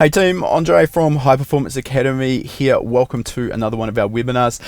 Hey team, Andre from High Performance Academy here. Welcome to another one of our webinars.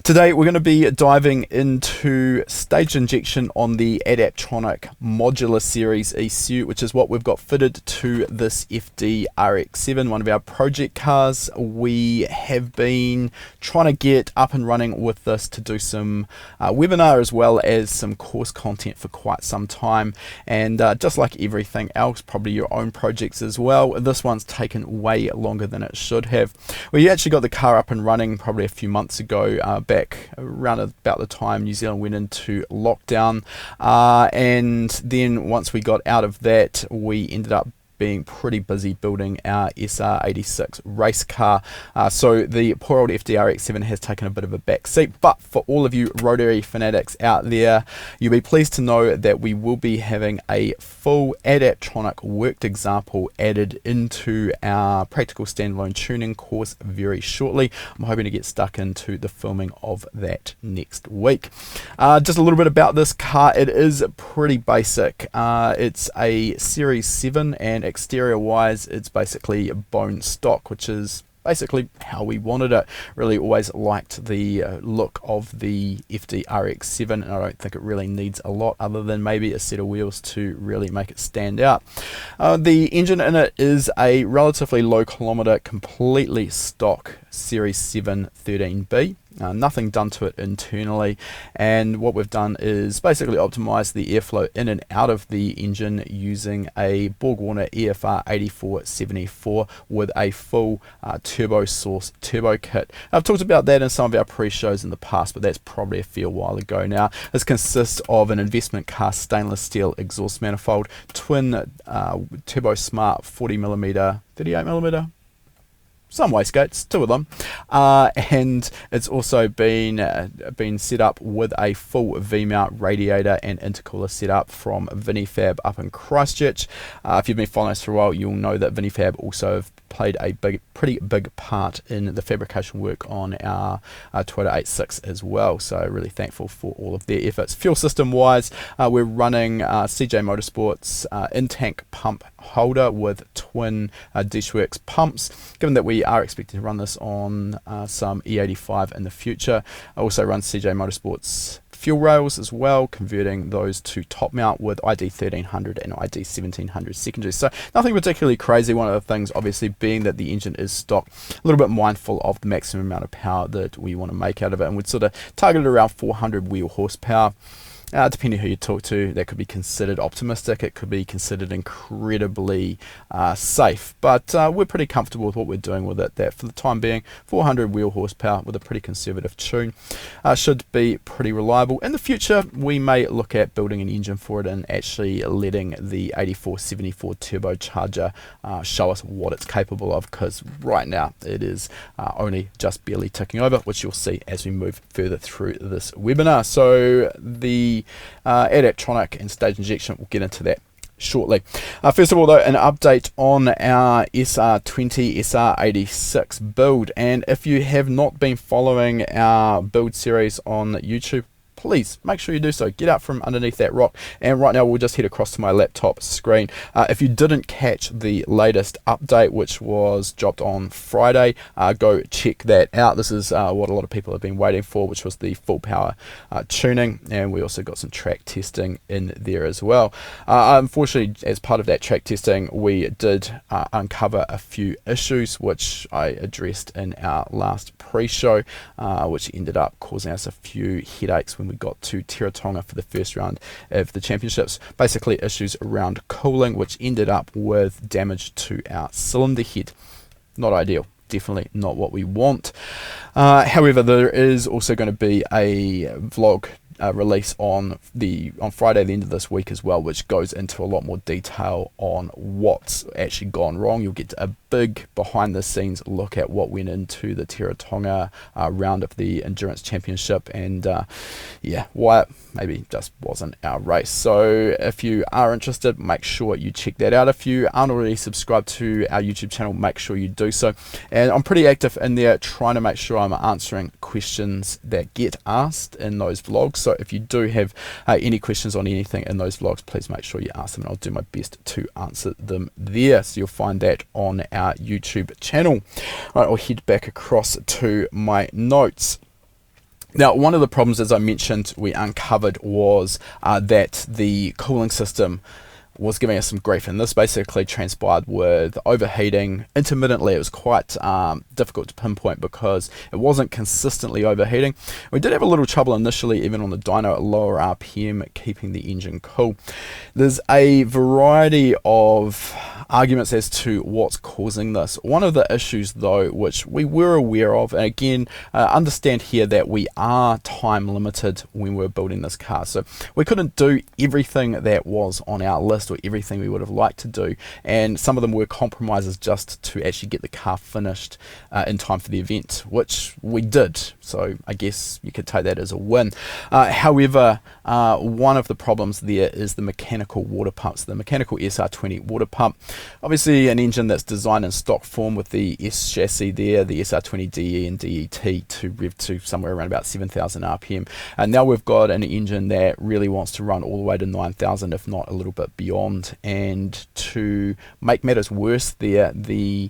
Today we're going to be diving into stage injection on the Adaptronic Modular Series ECU, which is what we've got fitted to this FD3S, one of our project cars. We have been trying to get up and running with this to do some webinar as well as some course content for quite some time, and just like everything else, probably your own projects as well, this one's taken way longer than it should have. We actually got the car up and running probably a few months ago, back around about the time New Zealand went into lockdown, and then once we got out of that, we ended up being pretty busy building our SR86 race car, so the poor old FD3S has taken a bit of a back seat. But for all of you rotary fanatics out there, you'll be pleased to know that we will be having a full Adaptronic worked example added into our practical standalone tuning course very shortly. I'm hoping to get stuck into the filming of that next week. Just a little bit about this car. It is pretty basic. It's a Series 7, and exterior wise it's basically bone stock, which is basically how we wanted it. Really always liked the look of the FD3S, and I don't think it really needs a lot other than maybe a set of wheels to really make it stand out. The engine in it is a relatively low kilometre, completely stock Series 7 13B. Nothing done to it internally, and what we've done is basically optimize the airflow in and out of the engine using a Borg-Warner EFR 8474 with a full turbo source turbo kit. I've talked about that in some of our pre-shows in the past, but that's probably a fair while ago now. This consists of an investment cast stainless steel exhaust manifold, twin turbo smart 40mm 38mm, some wastegates, two of them, and it's also been set up with a full V-mount radiator and intercooler setup from Vinifab up in Christchurch. If you've been following us for a while, you'll know that Vinifab also have played a pretty big part in the fabrication work on our Toyota 86 as well, so really thankful for all of their efforts. Fuel system wise, we're running CJ Motorsports in-tank pump holder with twin Dishworks pumps, given that we are expected to run this on some E85 in the future. I also run CJ Motorsports fuel rails as well, converting those to top mount with ID 1300 and ID 1700 secondaries. So nothing particularly crazy. One of the things obviously being that the engine is stock, a little bit mindful of the maximum amount of power that we want to make out of it, and we'd sort of targeted around 400 wheel horsepower. Depending who you talk to, that could be considered optimistic, it could be considered incredibly safe, but we're pretty comfortable with what we're doing with it. That for the time being, 400 wheel horsepower with a pretty conservative tune should be pretty reliable. In the future, we may look at building an engine for it and actually letting the 8474 turbocharger show us what it's capable of, because right now it is only just barely ticking over, which you'll see as we move further through this webinar. So the Adaptronic and stage injection, we'll get into that shortly. First of all though, an update on our SR20 SR86 build, and if you have not been following our build series on YouTube, please make sure you do so. Get out from underneath that rock, and right now we'll just head across to my laptop screen. If you didn't catch the latest update, which was dropped on Friday, go check that out. This is what a lot of people have been waiting for, which was the full power tuning, and we also got some track testing in there as well. Unfortunately, as part of that track testing, we did uncover a few issues which I addressed in our last pre-show, which ended up causing us a few headaches when we got to Tonga for the first round of the championships. Basically issues around cooling, which ended up with damage to our cylinder head. Not ideal, definitely not what we want. However, there is also going to be a vlog release on Friday, the end of this week as well, which goes into a lot more detail on what's actually gone wrong. You'll get a big behind the scenes look at what went into the Tonga round of the Endurance Championship, and yeah, why it maybe just wasn't our race. So if you are interested, make sure you check that out. If you aren't already subscribed to our YouTube channel, make sure you do so. And I'm pretty active in there trying to make sure I'm answering questions that get asked in those vlogs. So if you do have any questions on anything in those vlogs, please make sure you ask them, and I'll do my best to answer them there. So you'll find that on our our YouTube channel. All right, I'll head back across to my notes. Now, one of the problems, as I mentioned, we uncovered was that the cooling system was giving us some grief, and this basically transpired with overheating intermittently. It was quite difficult to pinpoint because it wasn't consistently overheating. We did have a little trouble initially, even on the dyno at lower RPM, keeping the engine cool. There's a variety of arguments as to what's causing this. One of the issues, though, which we were aware of, and again, understand here that we are time limited when we're building this car, so we couldn't do everything that was on our list or everything we would have liked to do, and some of them were compromises just to actually get the car finished in time for the event, which we did, so I guess you could take that as a win. However, one of the problems there is the mechanical water pumps. The mechanical SR20 water pump, obviously an engine that's designed in stock form with the S chassis there, the SR20DE and DET to rev to somewhere around about 7,000 RPM, and now we've got an engine that really wants to run all the way to 9,000, if not a little bit beyond. And to make matters worse there, the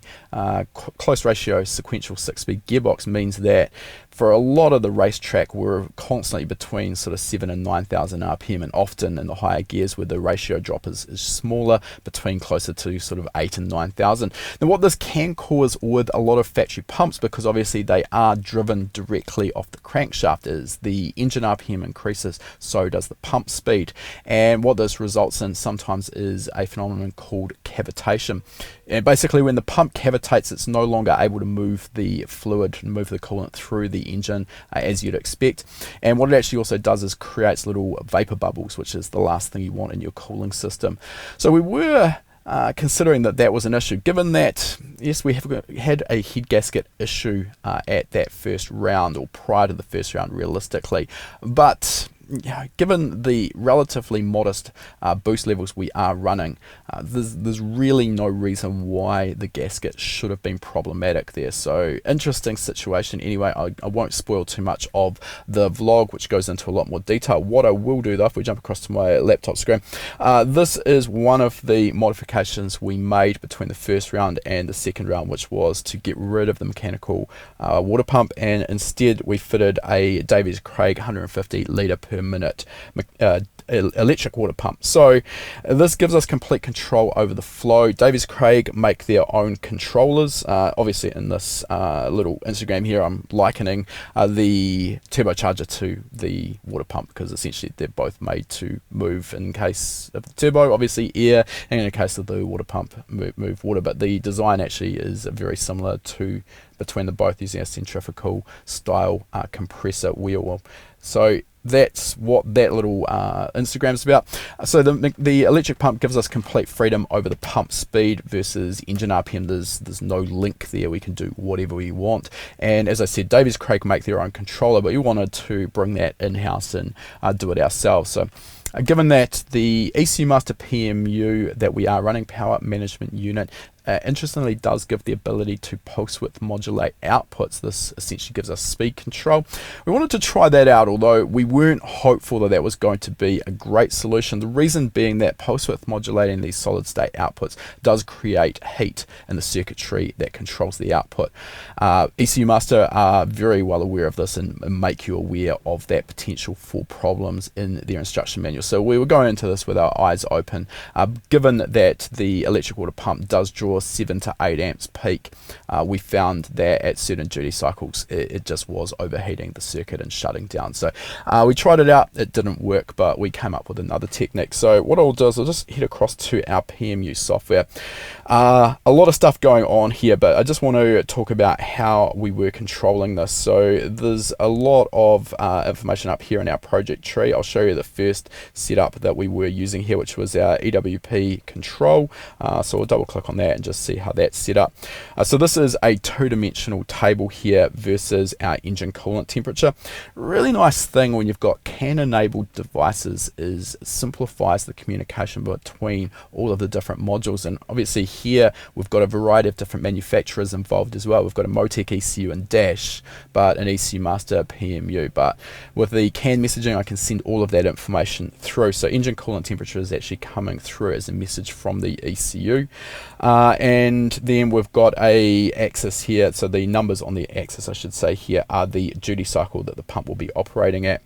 close ratio sequential 6-speed gearbox means that for a lot of the racetrack we're constantly between sort of 7 and 9,000 RPM, and often in the higher gears where the ratio drop is smaller, between closer to sort of 8 and 9,000. Now what this can cause with a lot of factory pumps, because obviously they are driven directly off the crankshaft, is the engine RPM increases, so does the pump speed, and what this results in sometimes is a phenomenon called cavitation. And basically when the pump cavitates, it's no longer able to move the fluid, move the coolant through the engine as you'd expect, and what it actually also does is creates little vapor bubbles, which is the last thing you want in your cooling system. So we were considering that that was an issue, given that yes, we have had a head gasket issue at that first round, or prior to the first round realistically, but given the relatively modest boost levels we are running, there's really no reason why the gasket should have been problematic there. So interesting situation. Anyway, I won't spoil too much of the vlog, which goes into a lot more detail. What I will do though, if we jump across to my laptop screen, this is one of the modifications we made between the first round and the second round, which was to get rid of the mechanical water pump, and instead we fitted a Davies Craig 150 litre per minute electric water pump. So this gives us complete control over the flow. Davies Craig make their own controllers. Obviously in this little Instagram here I'm likening the turbocharger to the water pump, because essentially they're both made to move in case of the turbo, obviously air, and in the case of the water pump move water, but the design actually is very similar to between the both, using a centrifugal style compressor wheel. So that's what that little Instagram is about. So the electric pump gives us complete freedom over the pump speed versus engine RPM. There's no link there. We can do whatever we want. And as I said, Davies Craig make their own controller, but we wanted to bring that in-house and do it ourselves. So given that the Ecumaster PMU that we are running, Power Management Unit, interestingly does give the ability to pulse width modulate outputs. This essentially gives us speed control. We wanted to try that out, although we weren't hopeful that that was going to be a great solution. The reason being that pulse width modulating these solid state outputs does create heat in the circuitry that controls the output. Ecumaster are very well aware of this and make you aware of that potential for problems in their instruction manual. So we were going into this with our eyes open. Given that the electric water pump does draw 7 to 8 amps peak, we found that at certain duty cycles it just was overheating the circuit and shutting down. So we tried it out, it didn't work, but we came up with another technique. So what I'll do is I'll just head across to our PMU software. A lot of stuff going on here, but I just want to talk about how we were controlling this. So there's a lot of information up here in our project tree. I'll show you the first setup that we were using here, which was our EWP control. So we'll double click on that and just see how that's set up. So this is a two-dimensional table here versus our engine coolant temperature. Really nice thing when you've got CAN enabled devices is it simplifies the communication between all of the different modules, and obviously here we've got a variety of different manufacturers involved as well. We've got a Motec ECU and Dash, but an Ecumaster PMU, but with the CAN messaging I can send all of that information through. So engine coolant temperature is actually coming through as a message from the ECU. and then we've got a axis here, so the numbers on the axis I should say here are the duty cycle that the pump will be operating at.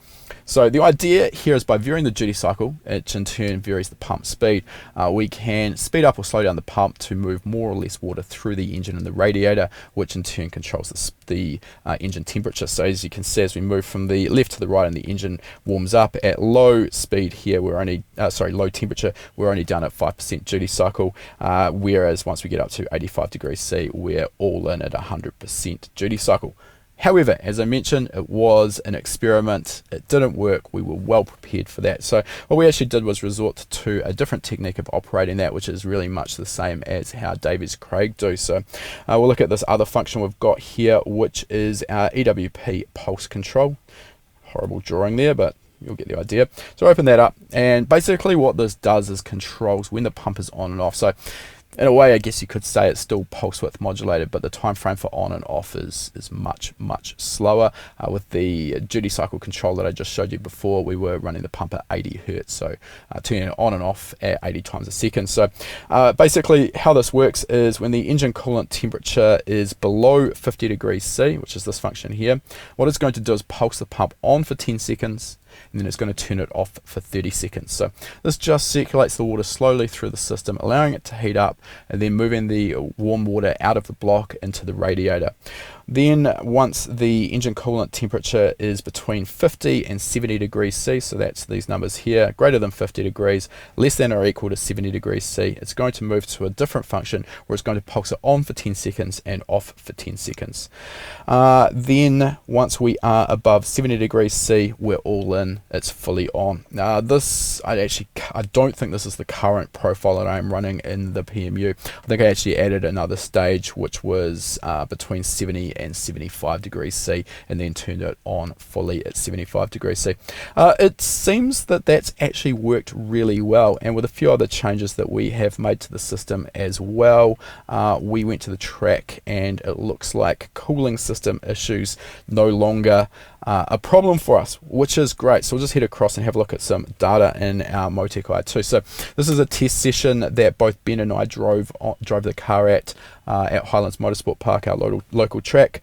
So the idea here is by varying the duty cycle, it in turn varies the pump speed. We can speed up or slow down the pump to move more or less water through the engine and the radiator, which in turn controls the engine temperature. So as you can see, as we move from the left to the right and the engine warms up at low speed here, we're only low temperature, we're only done at 5% duty cycle, whereas once we get up to 85 degrees C, we're all in at 100% duty cycle. However, as I mentioned, it was an experiment. It didn't work. We were well prepared for that. So what we actually did was resort to a different technique of operating that, which is really much the same as how Davies Craig do. So we'll look at this other function we've got here, which is our EWP pulse control. Horrible drawing there, but you'll get the idea. So open that up, and basically what this does is controls when the pump is on and off. So in a way, I guess you could say it's still pulse width modulated, but the time frame for on and off is much slower. With the duty cycle control that I just showed you before, we were running the pump at 80 Hertz, so turning it on and off at 80 times a second. So basically how this works is when the engine coolant temperature is below 50 degrees C, which is this function here, what it's going to do is pulse the pump on for 10 seconds, and then it's going to turn it off for 30 seconds. So this just circulates the water slowly through the system, allowing it to heat up, and then moving the warm water out of the block into the radiator. Then once the engine coolant temperature is between 50 and 70 degrees C, so that's these numbers here, greater than 50 degrees, less than or equal to 70 degrees C, it's going to move to a different function where it's going to pulse it on for 10 seconds and off for 10 seconds. Then once we are above 70 degrees C, we're all in, it's fully on. Now this, I don't think this is the current profile that I'm running in the PMU. I think I actually added another stage which was between 70 and 75 degrees C, and then turned it on fully at 75 degrees C. It seems that that's actually worked really well, and with a few other changes that we have made to the system as well, we went to the track and it looks like cooling system issues no longer a problem for us, which is great. So we'll just head across and have a look at some data in our Motec i2. So this is a test session that both Ben and I drove the car at Highlands Motorsport Park, our local track.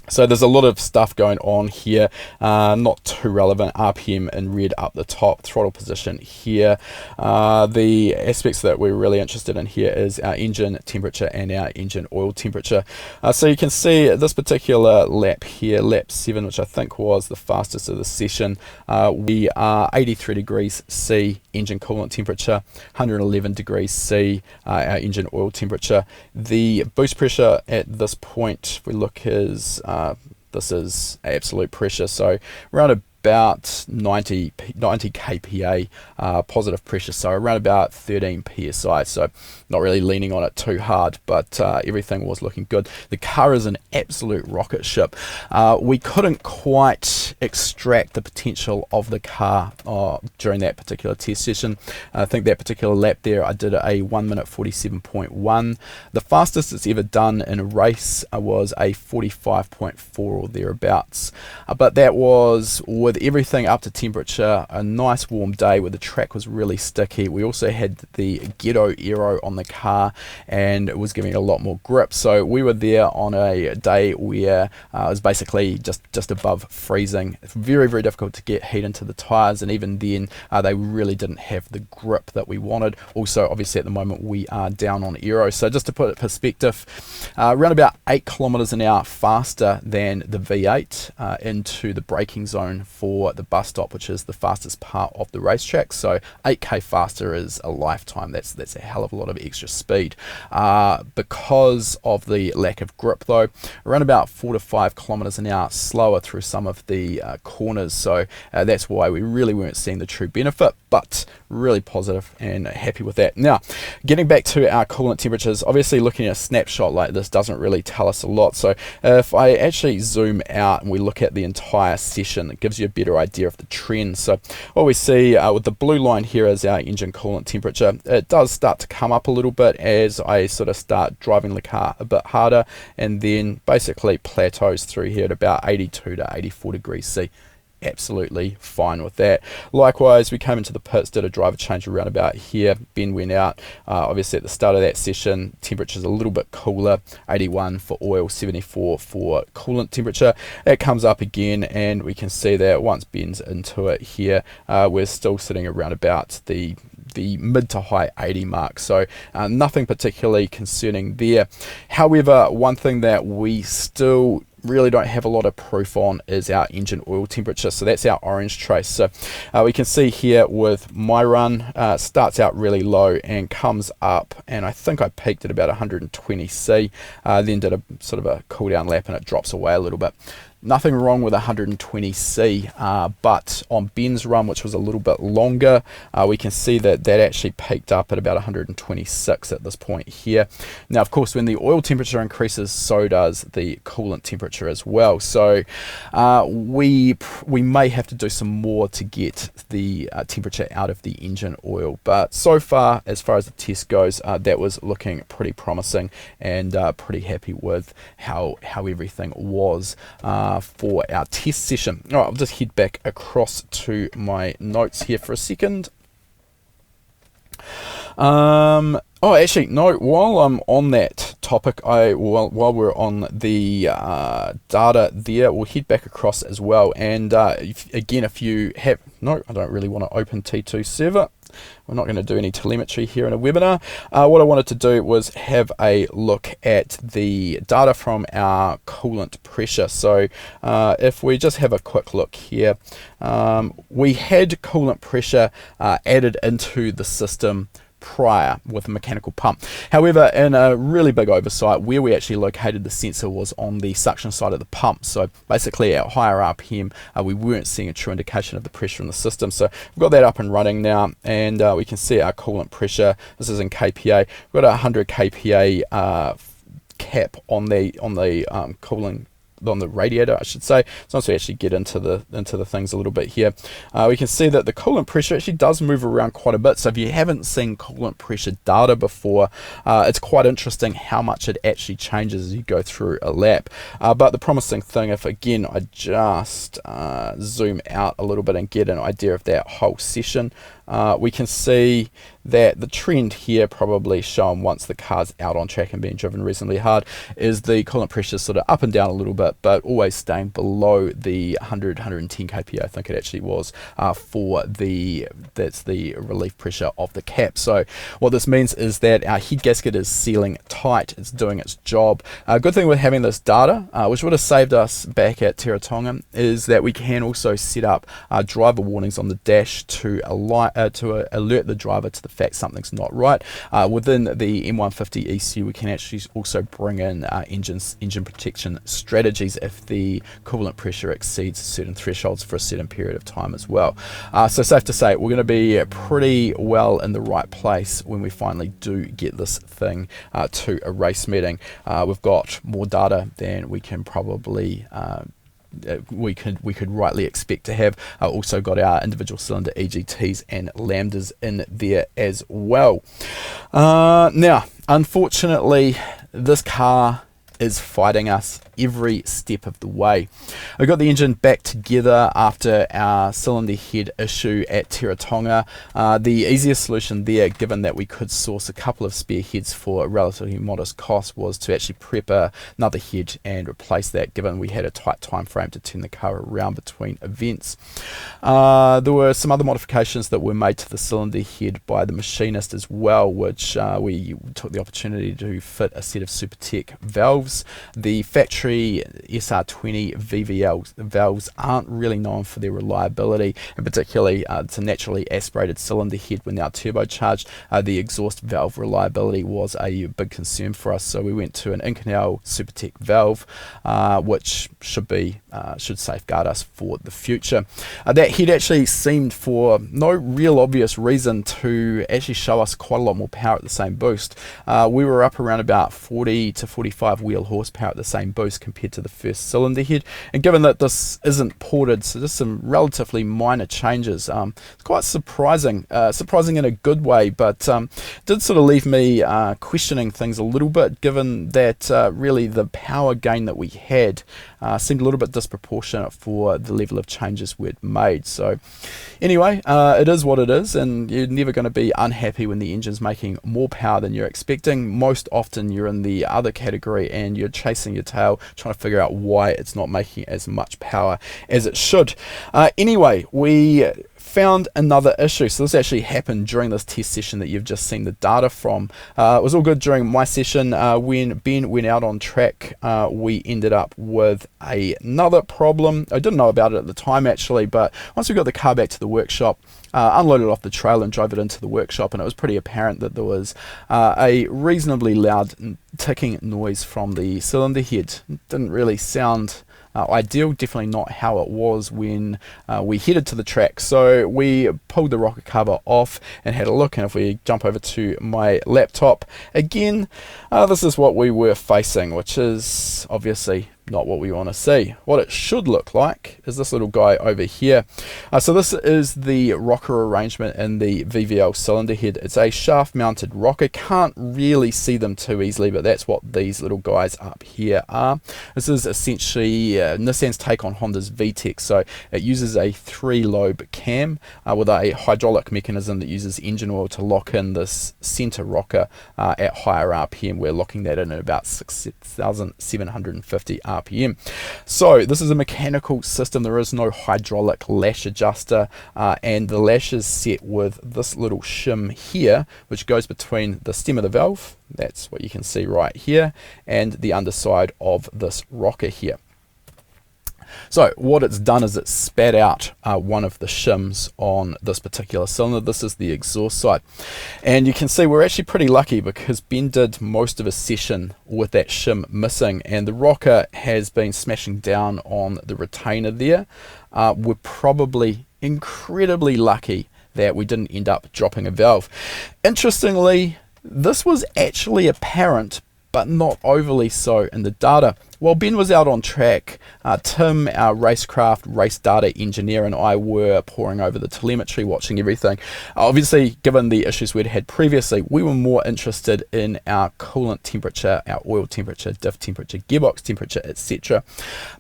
So there's a lot of stuff going on here, not too relevant. RPM in red up the top, throttle position here. The aspects that we're really interested in here is our engine temperature and our engine oil temperature. So you can see this particular lap here, lap 7, which I think was the fastest of the session. We are 83 degrees C engine coolant temperature, 111 degrees C our engine oil temperature. The boost pressure at this point, if we look, is this is absolute pressure, so around about 90 kPa positive pressure, so around about 13 psi, so not really leaning on it too hard, but everything was looking good. The car is an absolute rocket ship. We couldn't quite extract the potential of the car during that particular test session. I think that particular lap there I did a 1 minute 47.1. The fastest it's ever done in a race was a 45.4 or thereabouts, but that was with everything up to temperature, a nice warm day where the track was really sticky. We also had the ghetto aero on the car and it was giving it a lot more grip, so we were there on a day where it was basically just above freezing. It's very difficult to get heat into the tyres, and even then they really didn't have the grip that we wanted. Also obviously at the moment we are down on aero, so just to put it in perspective, around about 8 kilometers an hour faster than the V8 into the braking zone for the bus stop, which is the fastest part of the racetrack. So 8k faster is a lifetime. That's a hell of a lot of extra speed. Because of the lack of grip though, around about 4 to 5 kilometers an hour slower through some of the corners, so that's why we really weren't seeing the true benefit, but really positive and happy with that. Now getting back to our coolant temperatures, obviously looking at a snapshot like this doesn't really tell us a lot, so if I actually zoom out and we look at the entire session, it gives you a better idea of the trend. So what we see with the blue line here is our engine coolant temperature. It does start to come up a little bit as I sort of start driving the car a bit harder, and then basically plateaus through here at about 82 to 84 degrees C. absolutely fine with that. Likewise, we came into the pits, did a driver change around about here. Ben went out. Obviously at the start of that session, temperature's a little bit cooler, 81 for oil, 74 for coolant temperature. It comes up again, and we can see that once Ben's into it here, we're still sitting around about the mid to high 80 mark, so nothing particularly concerning there. However, one thing that we still really don't have a lot of proof on is our engine oil temperature. So that's our orange trace. So we can see here with my run, starts out really low and comes up, and I think I peaked at about 120 C, then did a sort of a cool down lap and it drops away a little bit. Nothing wrong with 120 C, but on Ben's run, which was a little bit longer, we can see that that actually peaked up at about 126 at this point here. Now, of course, when the oil temperature increases, so does the coolant temperature as well. So we may have to do some more to get the temperature out of the engine oil. But so far as the test goes, that was looking pretty promising, and pretty happy with how everything was for our test session. All right, I'll just head back across to my notes here for a second. Oh, actually, no, while I'm on that topic, while we're on the data there, we'll head back across as well. And again, if you have, no, I don't really want to open T2 server. We're not going to do any telemetry here in a webinar. What I wanted to do was have a look at the data from our coolant pressure. So if we just have a quick look here, we had coolant pressure added into the system prior with a mechanical pump. However, in a really big oversight, where we actually located the sensor was on the suction side of the pump. So basically at higher RPM, we weren't seeing a true indication of the pressure in the system. So we've got that up and running now, and we can see our coolant pressure. This is in KPA. We've got a 100 KPA cap on the cooling, on the radiator, I should say. So once we actually get into the things a little bit here, we can see that the coolant pressure actually does move around quite a bit. So if you haven't seen coolant pressure data before, it's quite interesting how much it actually changes as you go through a lap. But the promising thing, if again I just zoom out a little bit and get an idea of that whole session, we can see that the trend here, probably shown once the car's out on track and being driven reasonably hard, is the coolant pressure sort of up and down a little bit, but always staying below the 110 kPa, I think it actually was, that's the relief pressure of the cap. So what this means is that our head gasket is sealing tight, it's doing its job. A good thing with having this data, which would have saved us back at Tauranga, is that we can also set up driver warnings on the dash to alert the driver to the fact something's not right. Within the M150 ECU, we can actually also bring in engine protection strategies if the coolant pressure exceeds certain thresholds for a certain period of time as well. So safe to say, we're going to be pretty well in the right place when we finally do get this thing to a race meeting. We've got more data than we can probably we could rightly expect to have. Also got our individual cylinder EGTs and lambdas in there as well. Now, unfortunately, this car is fighting us every step of the way. I got the engine back together after our cylinder head issue at Tauranga. The easiest solution there, given that we could source a couple of spare heads for a relatively modest cost, was to actually prep another head and replace that, given we had a tight time frame to turn the car around between events. There were some other modifications that were made to the cylinder head by the Machinist as well, which we took the opportunity to fit a set of Supertech valves. The factory SR20 VVL valves aren't really known for their reliability, and particularly it's a naturally aspirated cylinder head when now turbocharged. The exhaust valve reliability was a big concern for us, so we went to an Inconel Supertech valve, which should safeguard us for the future. That head actually seemed, for no real obvious reason, to actually show us quite a lot more power at the same boost. We were up around about 40 to 45 wheel horsepower at the same boost compared to the first cylinder head, and given that this isn't ported, so just some relatively minor changes, it's quite surprising in a good way, but did sort of leave me questioning things a little bit, given that really the power gain that we had seemed a little bit disproportionate for the level of changes we'd made. So anyway, it is what it is, and you're never going to be unhappy when the engine's making more power than you're expecting. Most often you're in the other category and you're chasing your tail, trying to figure out why it's not making as much power as it should. Anyway, we found another issue. So this actually happened during this test session that you've just seen the data from. It was all good during my session. When Ben went out on track, we ended up with another problem. I didn't know about it at the time actually, but once we got the car back to the workshop, unloaded off the trailer and drove it into the workshop, and it was pretty apparent that there was a reasonably loud ticking noise from the cylinder head. It didn't really sound ideal, definitely not how it was when we headed to the track. So we pulled the rocker cover off and had a look, and if we jump over to my laptop again, this is what we were facing, which is obviously not what we want to see. What it should look like is this little guy over here. So this is the rocker arrangement in the VVL cylinder head. It's a shaft mounted rocker. Can't really see them too easily, but that's what these little guys up here are. This is essentially Nissan's take on Honda's VTEC. So it uses a 3-lobe cam with a hydraulic mechanism that uses engine oil to lock in this center rocker at higher RPM. We're locking that in at about 6,750 RPM. So this is a mechanical system. There is no hydraulic lash adjuster, and the lash is set with this little shim here, which goes between the stem of the valve, that's what you can see right here, and the underside of this rocker here. So what it's done is it's spat out one of the shims on this particular cylinder. This is the exhaust side, and you can see we're actually pretty lucky because Ben did most of his session with that shim missing, and the rocker has been smashing down on the retainer there. We're probably incredibly lucky that we didn't end up dropping a valve. Interestingly, this was actually apparent, but not overly so in the data. While Ben was out on track, Tim, our racecraft race data engineer, and I were poring over the telemetry, watching everything. Obviously, given the issues we'd had previously, we were more interested in our coolant temperature, our oil temperature, diff temperature, gearbox temperature, etc.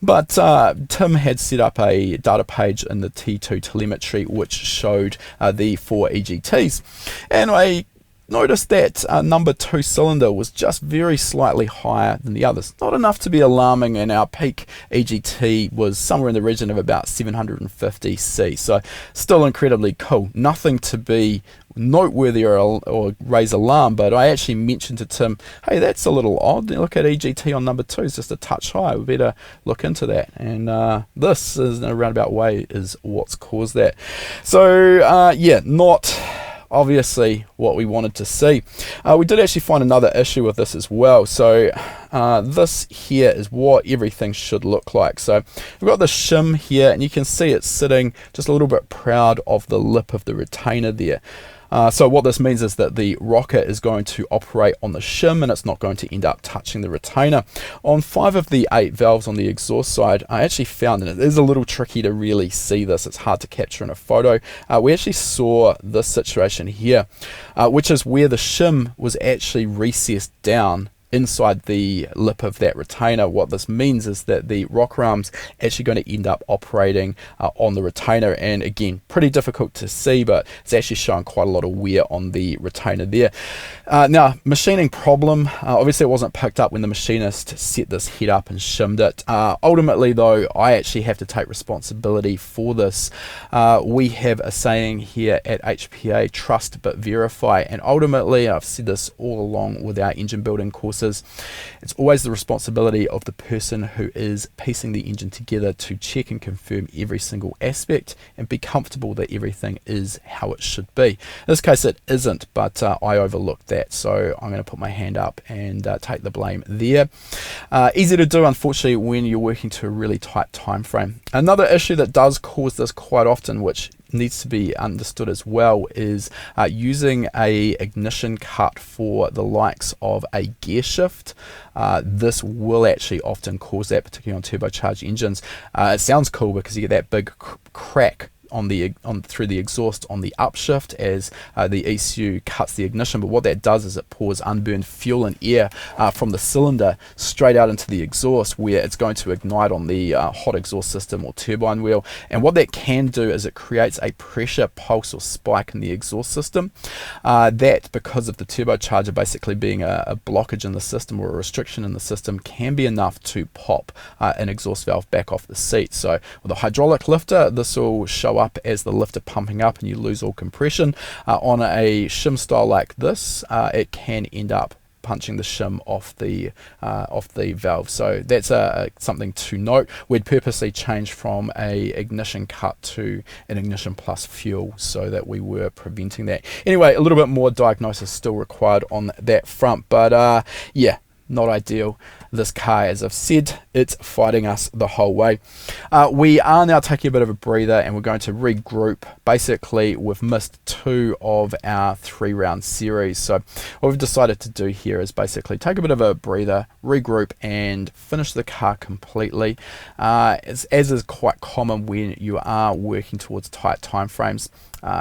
But Tim had set up a data page in the T2 telemetry which showed the 4 EGTs, and I noticed that number 2 cylinder was just very slightly higher than the others. Not enough to be alarming, and our peak EGT was somewhere in the region of about 750 C. So still incredibly cool. Nothing to be noteworthy or raise alarm, but I actually mentioned to Tim, hey, that's a little odd. Look at EGT on number 2, it's just a touch high. We better look into that. And this is, in a roundabout way, is what's caused that. So yeah, not obviously what we wanted to see. We did actually find another issue with this as well. So this here is what everything should look like. So we've got the shim here, and you can see it's sitting just a little bit proud of the lip of the retainer there. So what this means is that the rocker is going to operate on the shim, and it's not going to end up touching the retainer. On 5 of the 8 valves on the exhaust side, I actually found, and it is a little tricky to really see this, it's hard to capture in a photo, we actually saw this situation here, which is where the shim was actually recessed down inside the lip of that retainer. What this means is that the rocker arm's actually going to end up operating on the retainer, and again, pretty difficult to see, but it's actually showing quite a lot of wear on the retainer there. Now, machining problem, obviously it wasn't picked up when the machinist set this head up and shimmed it. Ultimately though, I actually have to take responsibility for this. We have a saying here at HPA, trust but verify, and ultimately, I've said this all along with our engine building courses, it's always the responsibility of the person who is piecing the engine together to check and confirm every single aspect and be comfortable that everything is how it should be. In this case it isn't, but I overlooked that, so I'm going to put my hand up and take the blame there. Easy to do, unfortunately, when you're working to a really tight time frame. Another issue that does cause this quite often, which needs to be understood as well, is using a ignition cut for the likes of a gear shift. This will actually often cause that, particularly on turbocharged engines. It sounds cool because you get that big crack through the exhaust on the upshift as the ECU cuts the ignition. But what that does is it pours unburned fuel and air from the cylinder straight out into the exhaust, where it's going to ignite on the hot exhaust system or turbine wheel. And what that can do is it creates a pressure pulse or spike in the exhaust system. That, because of the turbocharger basically being a blockage in the system or a restriction in the system, can be enough to pop an exhaust valve back off the seat. So with a hydraulic lifter, this will show up as the lifter pumping up and you lose all compression. On a shim style like this, it can end up punching the shim off the valve. So that's something to note. We'd purposely changed from a ignition cut to an ignition plus fuel so that we were preventing that. Anyway, a little bit more diagnosis still required on that front, but yeah, not ideal. This car, as I've said, it's fighting us the whole way. We are now taking a bit of a breather and we're going to regroup. Basically, we've missed 2 of our 3-round series. So what we've decided to do here is basically take a bit of a breather, regroup and finish the car completely. As is quite common when you are working towards tight time frames.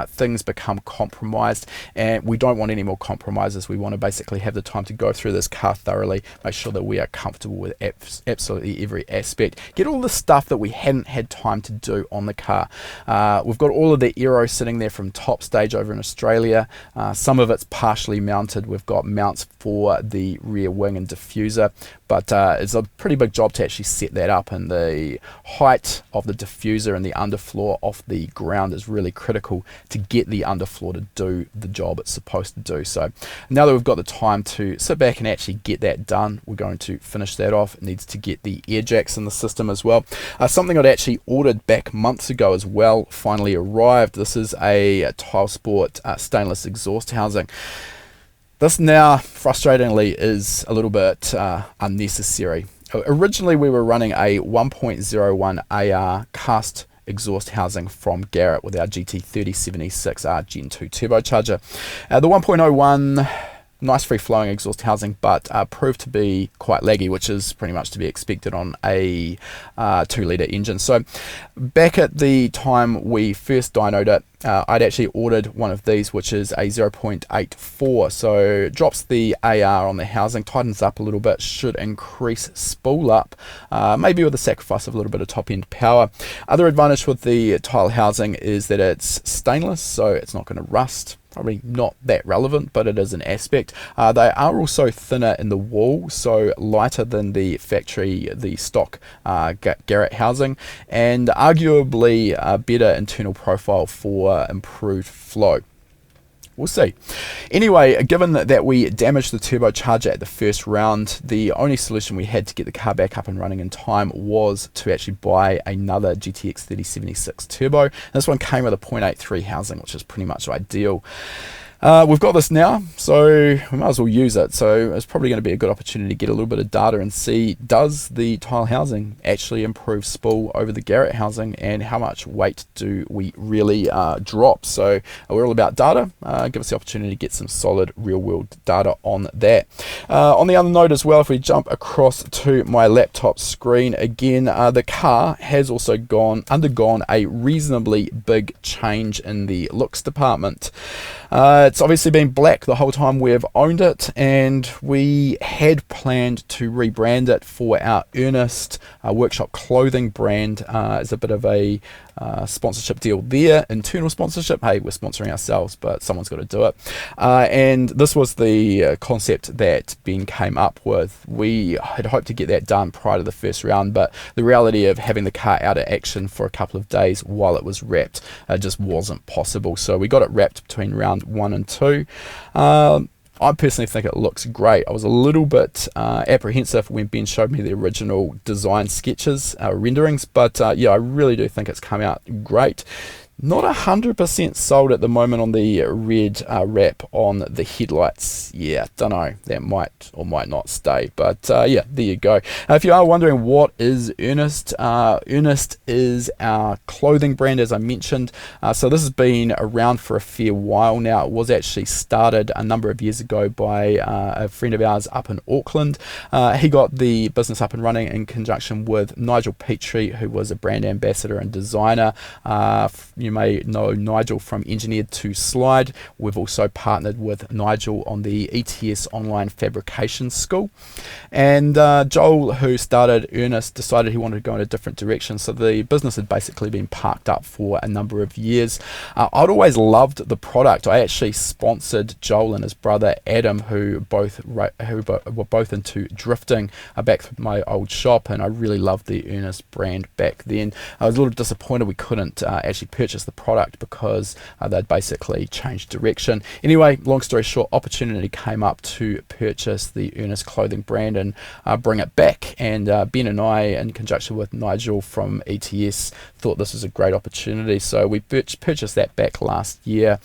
Things become compromised, and we don't want any more compromises. We want to basically have the time to go through this car thoroughly, make sure that we are comfortable with absolutely every aspect, get all the stuff that we hadn't had time to do on the car. We've got all of the aero sitting there from top stage over in Australia. Some of it's partially mounted. We've got mounts for the rear wing and diffuser, but it's a pretty big job to actually set that up, and the height of the diffuser and the underfloor off the ground is really critical to get the underfloor to do the job it's supposed to do. So now that we've got the time to sit back and actually get that done, we're going to finish that off. It needs to get the air jacks in the system as well. Something I'd actually ordered back months ago as well finally arrived. This is a TiAL Sport stainless exhaust housing. This now, frustratingly, is a little bit unnecessary. Originally, we were running a 1.01 AR cast exhaust housing from Garrett with our GT3076R Gen 2 turbocharger. The 1.01, nice free flowing exhaust housing, but proved to be quite laggy, which is pretty much to be expected on a 2-litre engine. So back at the time we first dynoed it, I'd actually ordered one of these, which is a 0.84, so drops the AR on the housing, tightens up a little bit, should increase spool up, maybe with the sacrifice of a little bit of top end power. Other advantage with the TiAL housing is that it's stainless, so it's not going to rust. Probably not that relevant, but it is an aspect. They are also thinner in the wall, so lighter than the factory, the stock Garrett housing, and arguably a better internal profile for improved flow. We'll see. Anyway, given that we damaged the turbocharger at the first round, the only solution we had to get the car back up and running in time was to actually buy another GTX 3076 Turbo. This one came with a 0.83 housing, which is pretty much ideal. We've got this now, so we might as well use it. So it's probably going to be a good opportunity to get a little bit of data and see, does the TiAL housing actually improve spool over the Garrett housing, and how much weight do we really drop? So we're all about data. Give us the opportunity to get some solid real world data on that. On the other note as well, if we jump across to my laptop screen again, the car has also undergone a reasonably big change in the looks department. It's obviously been black the whole time we've owned it, and we had planned to rebrand it for our Earnest Workshop clothing brand as a bit of a sponsorship deal there, internal sponsorship. Hey, we're sponsoring ourselves, but someone's got to do it. And this was the concept that Ben came up with. We had hoped to get that done prior to the first round, but the reality of having the car out of action for a couple of days while it was wrapped just wasn't possible. So we got it wrapped between round 1 and 2. I personally think it looks great. I was a little bit apprehensive when Ben showed me the original design sketches, renderings, but yeah, I really do think it's come out great. Not 100% sold at the moment on the red wrap on the headlights. Yeah, don't know. That might or might not stay. But yeah, there you go. If you are wondering what is Earnest, Earnest is our clothing brand, as I mentioned. So this has been around for a fair while now. It was actually started a number of years ago by a friend of ours up in Auckland. He got the business up and running in conjunction with Nigel Petrie, who was a brand ambassador and designer, You may know Nigel from Engineered to Slide. We've also partnered with Nigel on the ETS Online Fabrication School. And Joel, who started Earnest, decided he wanted to go in a different direction. So the business had basically been parked up for a number of years. I'd always loved the product. I actually sponsored Joel and his brother Adam, who were both into drifting, back through my old shop, and I really loved the Earnest brand back then. I was a little disappointed we couldn't actually purchase the product because they'd basically changed direction. Anyway, long story short, opportunity came up to purchase the Earnest clothing brand and bring it back, and Ben and I, in conjunction with Nigel from ETS, thought this was a great opportunity, so we purchased that back last year.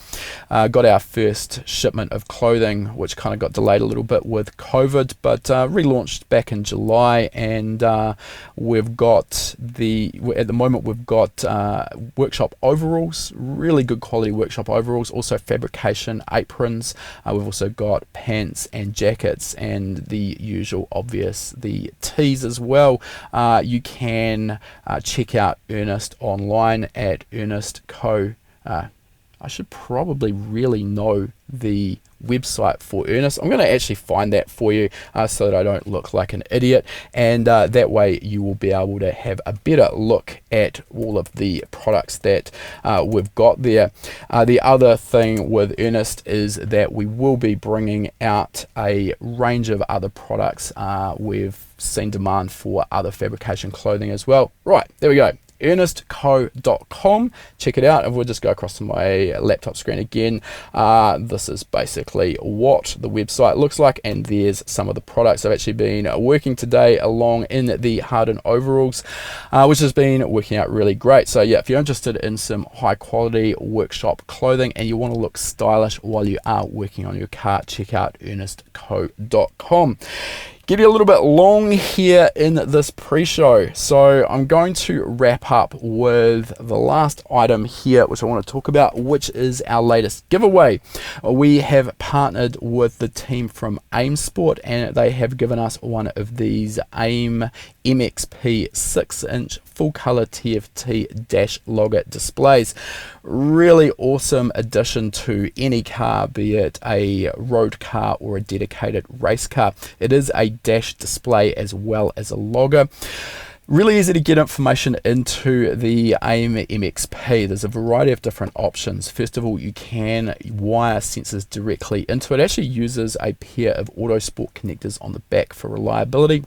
Got our first shipment of clothing, which kind of got delayed a little bit with COVID, but relaunched back in July, and we've got at the moment we've got workshop overalls, really good quality workshop overalls, also fabrication aprons. We've also got pants and jackets, and the usual obvious, the tees as well. You can check out Earnest online at Earnest Co. I should probably really know the website for Earnest. I'm going to actually find that for you so that I don't look like an idiot, and that way you will be able to have a better look at all of the products that we've got there. The other thing with Earnest is that we will be bringing out a range of other products. We've seen demand for other fabrication clothing as well. Right, there we go. earnestco.com. Check it out, and we'll just go across to my laptop screen again. This is basically what the website looks like, and there's some of the products. I've actually been working today along in the hardened overalls, which has been working out really great. So yeah, if you're interested in some high quality workshop clothing and you want to look stylish while you are working on your car, check out earnestco.com. Give you a little bit long here in this pre-show, so I'm going to wrap up with the last item here which I want to talk about, which is our latest giveaway. We have partnered with the team from AiM Sport, and they have given us one of these AiM MXP 6-inch full color TFT dash logger displays. Really awesome addition to any car, be it a road car or a dedicated race car. It is a dash display as well as a logger. Really easy to get information into the AiM MXP. There's a variety of different options. First of all, you can wire sensors directly into it. It actually uses a pair of Autosport connectors on the back for reliability.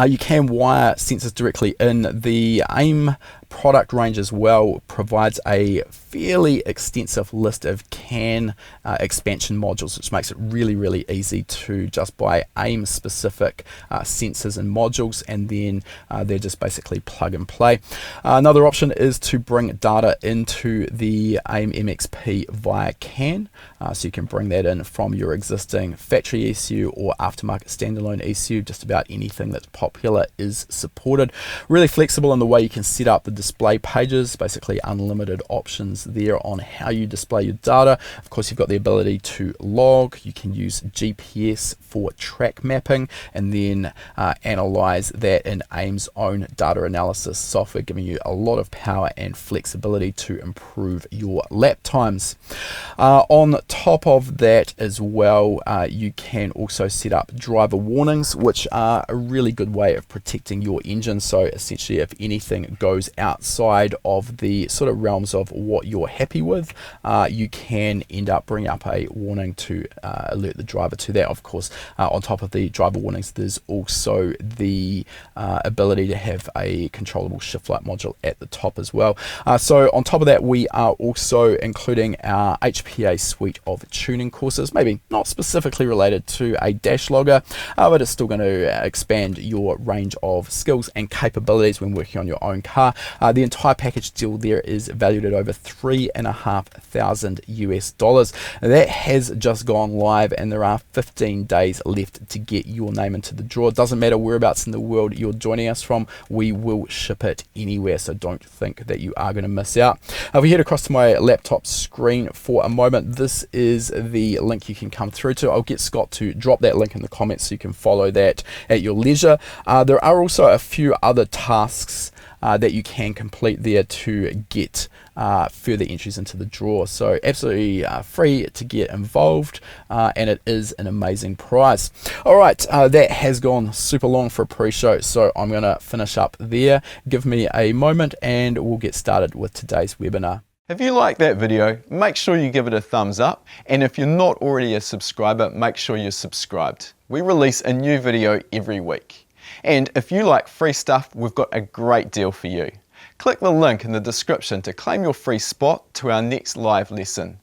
You can wire sensors directly in. The AiM product range as well provides a fairly extensive list of CAN expansion modules, which makes it really easy to just buy AiM specific sensors and modules, and then they're just basically plug and play. Another option is to bring data into the AiM MXP via CAN, so you can bring that in from your existing factory ECU or aftermarket standalone ECU. Just about anything that's popular is supported. Really flexible in the way you can set up the display pages, basically unlimited options there on how you display your data. Of course, you've got the ability to log. You can use GPS for track mapping, and then analyze that in AiM's own data analysis software, giving you a lot of power and flexibility to improve your lap times. On top of that as well, you can also set up driver warnings, which are a really good way of protecting your engine. So essentially, if anything goes outside of the sort of realms of what you're happy with, you can end up bringing up a warning to alert the driver to that. Of course, on top of the driver warnings, there's also the ability to have a controllable shift light module at the top as well. So on top of that, we are also including our HPA suite of tuning courses, maybe not specifically related to a dash logger, but it's still going to expand your range of skills and capabilities when working on your own car. The entire package deal there is valued at over $3,500 US. That has just gone live, and there are 15 days left to get your name into the draw. It doesn't matter whereabouts in the world you're joining us from, we will ship it anywhere, so don't think that you are going to miss out. If we head across to my laptop screen for a moment, this is the link you can come through to. I'll get Scott to drop that link in the comments so you can follow that at your leisure. There are also a few other tasks that you can complete there to get further entries into the draw. So absolutely free to get involved, and it is an amazing prize. All right, that has gone super long for a pre-show, so I'm going to finish up there. Give me a moment and we'll get started with today's webinar. If you like that video, make sure you give it a thumbs up, and if you're not already a subscriber, make sure you're subscribed. We release a new video every week. And if you like free stuff, we've got a great deal for you. Click the link in the description to claim your free spot to our next live lesson.